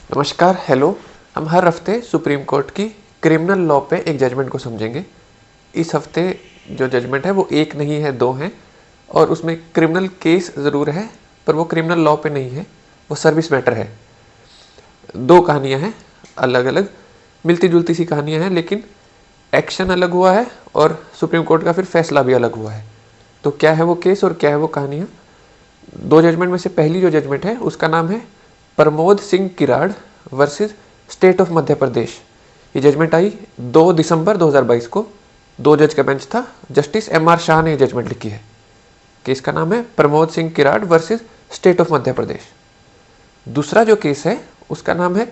नमस्कार, हेलो। हम हर हफ्ते सुप्रीम कोर्ट की क्रिमिनल लॉ पे एक जजमेंट को समझेंगे। इस हफ्ते जो जजमेंट है वो एक नहीं है, दो हैं और उसमें क्रिमिनल केस ज़रूर है पर वो क्रिमिनल लॉ पे नहीं है, वो सर्विस मैटर है। दो कहानियां हैं, अलग अलग मिलती जुलती सी कहानियां हैं, लेकिन एक्शन अलग हुआ है और सुप्रीम कोर्ट का फिर फैसला भी अलग हुआ है। तो क्या है वो केस और क्या है वो कहानियाँ? दो जजमेंट में से पहली जो जजमेंट है उसका नाम है Pramod Singh किराड़ versus state of Madhya Pradesh. ये जजमेंट आई 2 दिसंबर 2022 को। दो जज का बेंच था, जस्टिस एम.आर. शाह ने जजमेंट लिखी है। केस का नाम है Pramod Singh किराड़ versus state of Madhya Pradesh. दूसरा जो केस है उसका नाम है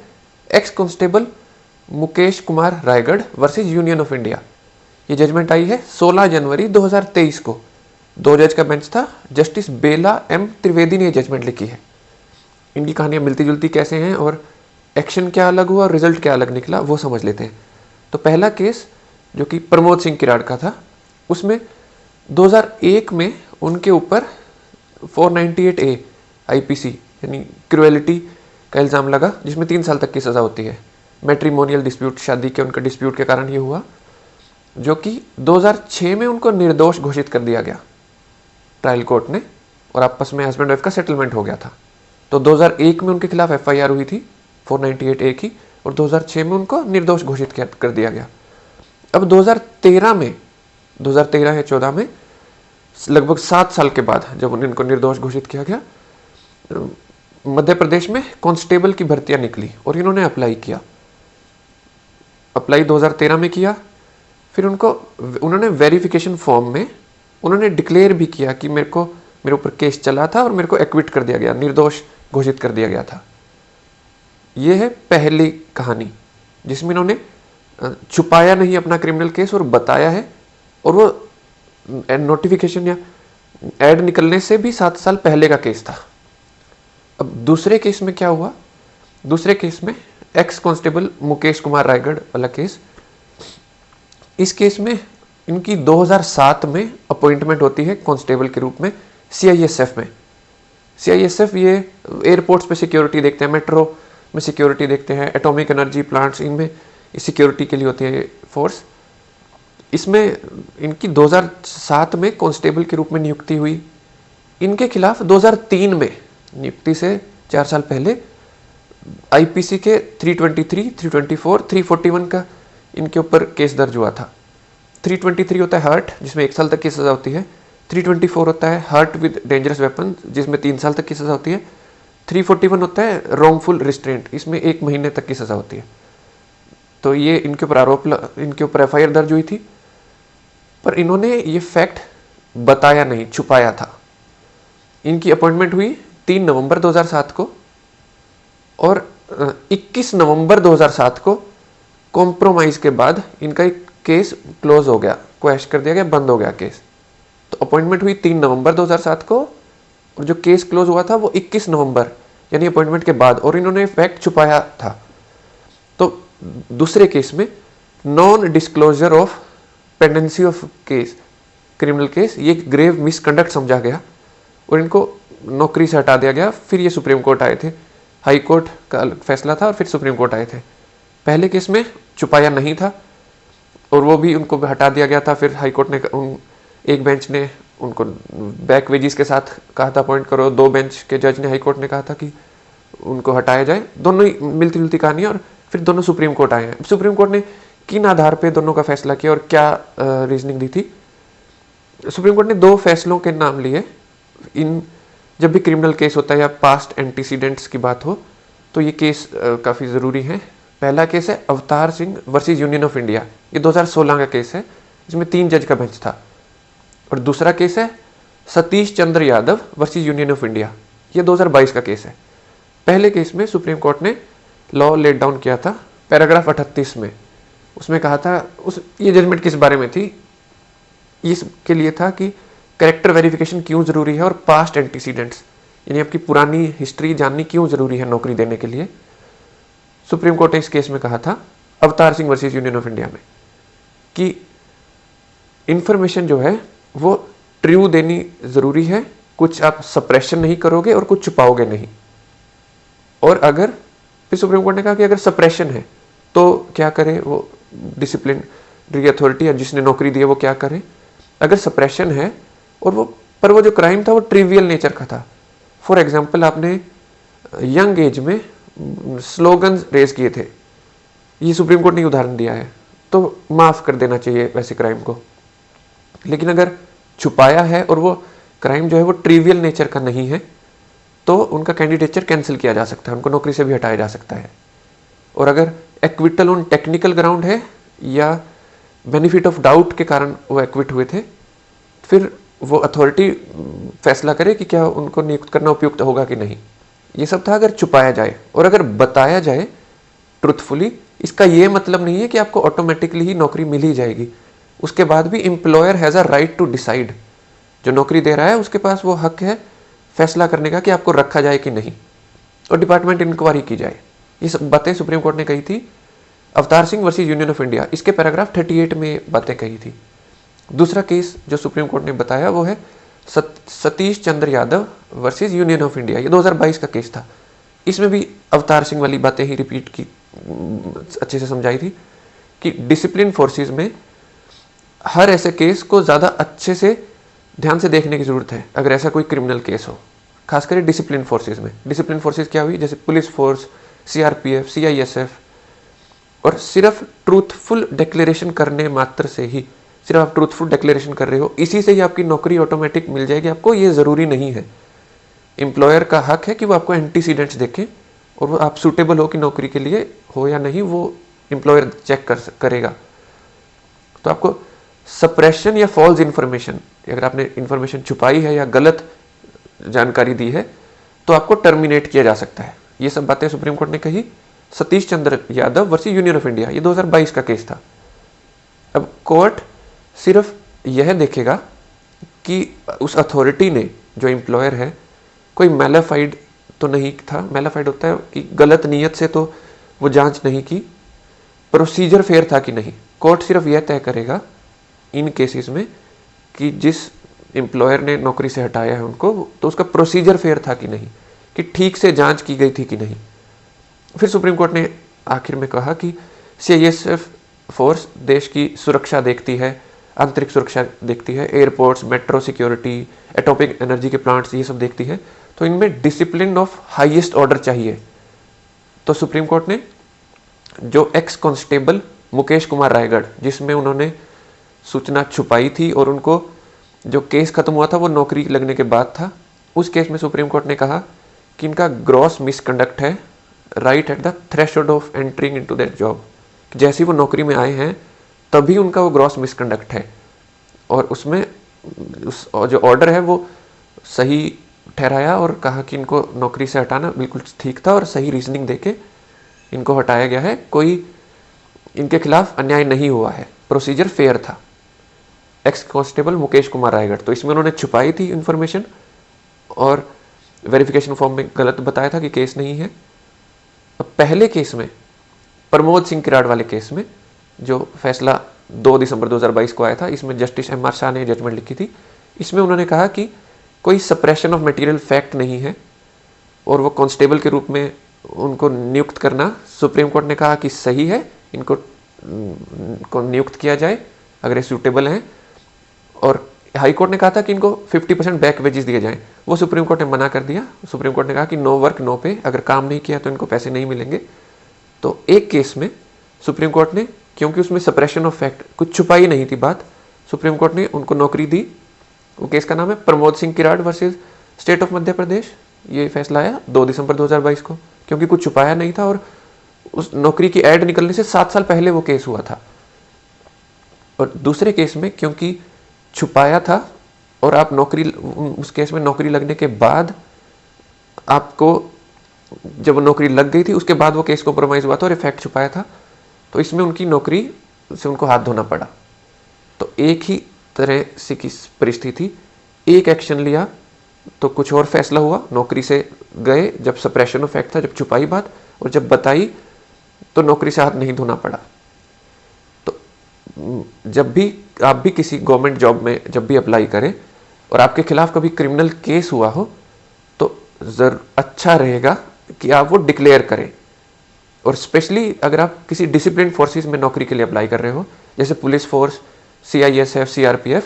x constable Mukesh Kumar Raigarh versus Union of India. ये जजमेंट आई है 16 जनवरी 2023 को। दो जज का बेंच था, जस्टिस बेला एम त्रिवेदी ने जजमेंट लिखी है। इनकी कहानियां मिलती जुलती कैसे हैं और एक्शन क्या अलग हुआ और रिजल्ट क्या अलग निकला वो समझ लेते हैं। तो पहला केस जो कि प्रमोद सिंह किराड़ का था, उसमें 2001 में उनके ऊपर 498A आईपीसी यानी क्रुएलिटी का इल्ज़ाम लगा, जिसमें 3 साल तक की सज़ा होती है। मैट्रिमोनियल डिस्प्यूट, शादी के उनका डिस्प्यूट के कारण ये हुआ, जो कि 2006 में उनको निर्दोष घोषित कर दिया गया ट्रायल कोर्ट ने, और आपस में हस्बैंड वाइफ का सेटलमेंट हो गया था। तो 2001 में उनके खिलाफ एफआईआर हुई थी 498A की, और 2006 में उनको निर्दोष घोषित कर दिया गया। अब 2013 या 14 में लगभग 7 साल के बाद जब उनको निर्दोष घोषित किया गया, मध्य प्रदेश में कांस्टेबल की भर्तियां निकली और इन्होंने अप्लाई किया। अप्लाई 2013 में किया, फिर उन्होंने वेरिफिकेशन फॉर्म में उन्होंने डिक्लेयर भी किया कि मेरे ऊपर केस चला था और मेरे को एक्विट कर दिया गया, निर्दोष घोषित कर दिया गया था। ये है पहली कहानी जिसमें इन्होंने छुपाया नहीं अपना क्रिमिनल केस और बताया है, और वो नोटिफिकेशन या एड निकलने से भी 7 साल पहले का केस था। अब दूसरे केस में क्या हुआ? दूसरे केस में एक्स कांस्टेबल मुकेश कुमार रायगढ़ वाला केस। इस केस में इनकी 2007 में अपॉइंटमेंट होती है कांस्टेबल के रूप में सीआईएसएफ में। सीआईएसएफ ये एयरपोर्ट्स पे सिक्योरिटी देखते हैं, मेट्रो में सिक्योरिटी देखते हैं, एटॉमिक एनर्जी प्लांट्स, इनमें सिक्योरिटी के लिए होती है फोर्स। इसमें इनकी 2007 में कांस्टेबल के रूप में नियुक्ति हुई। इनके खिलाफ 2003 में, नियुक्ति से 4 साल पहले, आईपीसी के 323, 324, 341 का इनके ऊपर केस दर्ज हुआ था। 323 होता है हर्ट, जिसमें 1 साल तक की सजा होती है। 324 होता है हर्ट विद डेंजरस वेपन, जिसमें 3 साल तक की सजा होती है। 341 होता है रॉन्गफुल रिस्ट्रेंट, इसमें 1 महीने तक की सजा होती है। तो ये इनके ऊपर एफआईआर दर्ज हुई थी, पर इन्होंने ये फैक्ट बताया नहीं, छुपाया था। इनकी अपॉइंटमेंट हुई 3 नवंबर 2007 को, और 21 नवंबर 2007 को कॉम्प्रोमाइज के बाद इनका एक केस क्लोज हो गया, क्वैश कर दिया गया, बंद हो गया केस। तो अपॉइंटमेंट हुई 3 नवंबर 2007 को, और जो केस क्लोज हुआ था वो 21 नवंबर यानी अपॉइंटमेंट के बाद, और इन्होंने फैक्ट छुपाया था। तो दूसरे केस में non disclosure of pendency of case, criminal case, ये ग्रेव मिसकंडक्ट समझा गया और इनको नौकरी से हटा दिया गया। फिर ये सुप्रीम कोर्ट आए थे, हाई कोर्ट का फैसला था और फिर सुप्रीम कोर्ट आए थे। पहले केस में छुपाया नहीं था और वो भी उनको हटा दिया गया था। फिर हाई कोर्ट ने एक बेंच ने उनको बैक वेजिस के साथ कहा था अपॉइंट करो, 2 बेंच के जज ने हाई कोर्ट ने कहा था कि उनको हटाया जाए। दोनों ही मिलती जुलती कहानी, और फिर दोनों सुप्रीम कोर्ट आए हैं। सुप्रीम कोर्ट ने किन आधार पे दोनों का फैसला किया और क्या रीजनिंग दी थी? सुप्रीम कोर्ट ने 2 फैसलों के नाम लिए। जब भी क्रिमिनल केस होता है या पास्ट एंटीसीडेंट्स की बात हो तो ये केस काफ़ी ज़रूरी है। पहला केस है Avtar Singh versus Union of India, ये 2016 का केस है, इसमें 3 जज का बेंच था। और दूसरा केस है Satish Chandra Yadav versus Union of India, ये 2022 का केस है। पहले केस में सुप्रीम कोर्ट ने लॉ लेट डाउन किया था पैराग्राफ 38 में। उसमें कहा था, ये जजमेंट किस बारे में थी? इसके लिए था कि कैरेक्टर वेरिफिकेशन क्यों ज़रूरी है और पास्ट एंटीसीडेंट्स यानी आपकी पुरानी हिस्ट्री जाननी क्यों ज़रूरी है नौकरी देने के लिए। सुप्रीम कोर्ट ने इस केस में कहा था Avtar Singh versus Union of India में कि इंफॉर्मेशन जो है वो ट्रू देनी ज़रूरी है, कुछ आप सप्रेशन नहीं करोगे और कुछ छुपाओगे नहीं। और अगर फिर सुप्रीम कोर्ट ने कहा कि अगर सप्रेशन है तो क्या करे वो डिसिप्लिनरी अथॉरिटी या जिसने नौकरी दी है वो क्या करे। अगर सप्रेशन है और वो जो क्राइम था वो ट्रिवियल नेचर का था, फॉर एग्जाम्पल आपने यंग एज में स्लोगन रेज किए थे, ये सुप्रीम कोर्ट ने उदाहरण दिया है, तो माफ कर देना चाहिए वैसे क्राइम को। लेकिन अगर छुपाया है और वो क्राइम जो है वो ट्रिवियल नेचर का नहीं है तो उनका कैंडिडेचर कैंसिल किया जा सकता है, उनको नौकरी से भी हटाया जा सकता है। और अगर एक्विटल ऑन टेक्निकल ग्राउंड है या बेनिफिट ऑफ डाउट के कारण वो एक्विट हुए थे, फिर वो अथॉरिटी फैसला करे कि क्या उनको नियुक्त करना उपयुक्त होगा कि नहीं। ये सब था अगर छुपाया जाए। और अगर बताया जाए ट्रुथफुली, इसका ये मतलब नहीं है कि आपको ऑटोमेटिकली ही नौकरी मिल ही जाएगी। उसके बाद भी employer has a right to decide, जो नौकरी दे रहा है उसके पास वो हक है फैसला करने का कि आपको रखा जाए कि नहीं, और डिपार्टमेंट इंक्वायरी की जाए। ये सब बातें सुप्रीम कोर्ट ने कही थी Avtar Singh versus Union of India, इसके पैराग्राफ 38 में बातें कही थी। दूसरा केस जो सुप्रीम कोर्ट ने बताया वो है Satish Chandra Yadav versus Union of India, ये 2022 का केस था। इसमें भी अवतार सिंह वाली बातें ही रिपीट की, अच्छे से समझाई थी कि डिसिप्लिन फोर्सेस में हर ऐसे केस को ज़्यादा अच्छे से ध्यान से देखने की ज़रूरत है अगर ऐसा कोई क्रिमिनल केस हो, खासकर डिसिप्लिन फोर्सेस में। डिसिप्लिन फोर्सेस क्या हुई, जैसे पुलिस फोर्स, सीआरपीएफ, सीआईएसएफ, और सिर्फ ट्रूथफुल डिक्लेरेशन करने मात्र से ही, सिर्फ आप ट्रूथफुल डिक्लेरेशन कर रहे हो, इसी से ही आपकी नौकरी ऑटोमेटिक मिल जाएगी आपको, ये ज़रूरी नहीं है। एम्प्लॉयर का हक है कि वो आपको एंटीसीडेंट्स देखें और वो आप सूटेबल हो कि नौकरी के लिए हो या नहीं, वो एम्प्लॉयर चेक करेगा। तो आपको सप्रेशन या फॉल्स इन्फॉर्मेशन, अगर आपने इन्फॉर्मेशन छुपाई है या गलत जानकारी दी है तो आपको टर्मिनेट किया जा सकता है। ये सब बातें सुप्रीम कोर्ट ने कही Satish Chandra Yadav versus Union of India, ये 2022 का केस था। अब कोर्ट सिर्फ यह देखेगा कि उस अथॉरिटी ने, जो एम्प्लॉयर है, कोई मैलाफाइड तो नहीं था। मैलाफाइड होता है कि गलत नीयत से तो वो जांच नहीं की, प्रोसीजर फेयर था कि नहीं। कोर्ट सिर्फ यह तय करेगा इन केसेस में कि जिस एम्प्लॉयर ने नौकरी से हटाया है उनको, तो उसका प्रोसीजर फेयर था कि नहीं, कि ठीक से जांच की गई थी कि नहीं। फिर सुप्रीम कोर्ट ने आखिर में कहा कि सीआईएसएफ फोर्स देश की सुरक्षा देखती है, आंतरिक सुरक्षा देखती है, airports, metro security, atomic energy के प्लांट्स, ये सब देखती है, तो इनमें डिसिप्लिन ऑफ हाईएस्ट ऑर्डर चाहिए। तो सुप्रीम कोर्ट ने जो एक्स कांस्टेबल मुकेश कुमार रायगढ़, जिसमें उन्होंने सूचना छुपाई थी और उनको जो केस खत्म हुआ था वो नौकरी लगने के बाद था, उस केस में सुप्रीम कोर्ट ने कहा कि इनका ग्रॉस मिसकंडक्ट है, right at the threshold of entering into that job. जैसे ही वो नौकरी में आए हैं तभी उनका वो ग्रॉस मिसकंडक्ट है, और उसमें जो ऑर्डर है वो सही ठहराया और कहा कि इनको नौकरी से हटाना बिल्कुल ठीक था और सही रीजनिंग देके इनको हटाया गया है, कोई इनके खिलाफ अन्याय नहीं हुआ है, प्रोसीजर फेयर था। एक्स कांस्टेबल मुकेश कुमार रायगढ़, तो इसमें उन्होंने छुपाई थी इंफॉर्मेशन और वेरिफिकेशन फॉर्म में गलत बताया था कि केस नहीं है। अब पहले केस में, प्रमोद सिंह किराड़ वाले केस में, जो फैसला 2 दिसंबर 2022 को आया था, इसमें जस्टिस एम आर शाह ने जजमेंट लिखी थी। इसमें उन्होंने कहा कि कोई सप्रेशन ऑफ मटेरियल फैक्ट नहीं है और वो कांस्टेबल के रूप में उनको नियुक्त करना, सुप्रीम कोर्ट ने कहा कि सही है, इनको को नियुक्त किया जाए अगर ये सूटेबल हैं। और हाई कोर्ट ने कहा था कि इनको 50% बैक वेजेस दिए जाएं, वो सुप्रीम कोर्ट ने मना कर दिया। सुप्रीम कोर्ट ने कहा कि नो वर्क नो पे, अगर काम नहीं किया तो इनको पैसे नहीं मिलेंगे। तो एक केस में सुप्रीम कोर्ट ने, क्योंकि उसमें सप्रेशन ऑफ फैक्ट, कुछ छुपाई नहीं थी बात, सुप्रीम कोर्ट ने उनको नौकरी दी। वो केस का नाम है Pramod Singh किराड़ versus state of Madhya Pradesh. ये फैसला आया 2 दिसंबर 2022 को, क्योंकि कुछ छुपाया नहीं था और उस नौकरी की ऐड निकलने से 7 साल पहले वो केस हुआ था। और दूसरे केस में क्योंकि छुपाया था और आप नौकरी, उस केस में नौकरी लगने के बाद आपको, जब नौकरी लग गई थी उसके बाद वो केस कॉम्प्रोमाइज हुआ था और इफेक्ट छुपाया था, तो इसमें उनकी नौकरी से उनको हाथ धोना पड़ा। तो एक ही तरह से की परिस्थिति, एक एक्शन लिया तो कुछ और फैसला हुआ, नौकरी से गए जब सप्रेशन ऑफ फैक्ट था, जब छुपाई बात, और जब बताई तो नौकरी से हाथ नहीं धोना पड़ा। तो जब भी आप भी किसी गवर्नमेंट जॉब में जब भी अप्लाई करें और आपके खिलाफ कभी क्रिमिनल केस हुआ हो, तो अच्छा रहेगा कि आप वो डिक्लेयर करें और स्पेशली अगर आप किसी डिसिप्लिन फोर्सेस में नौकरी के लिए अप्लाई कर रहे हो, जैसे पुलिस फोर्स, CISF, CRPF,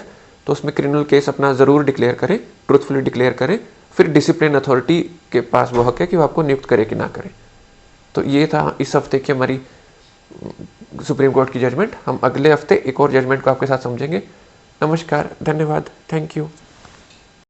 तो उसमें क्रिमिनल केस अपना ज़रूर डिक्लेयर करें, ट्रूथफुली डिक्लेयर करें, फिर डिसिप्लिन अथॉरिटी के पास वो हक है कि वो आपको नियुक्त करे कि ना करे। तो ये था इस हफ्ते की हमारी सुप्रीम कोर्ट की जजमेंट। हम अगले हफ्ते एक और जजमेंट को आपके साथ समझेंगे। नमस्कार, धन्यवाद, थैंक यू।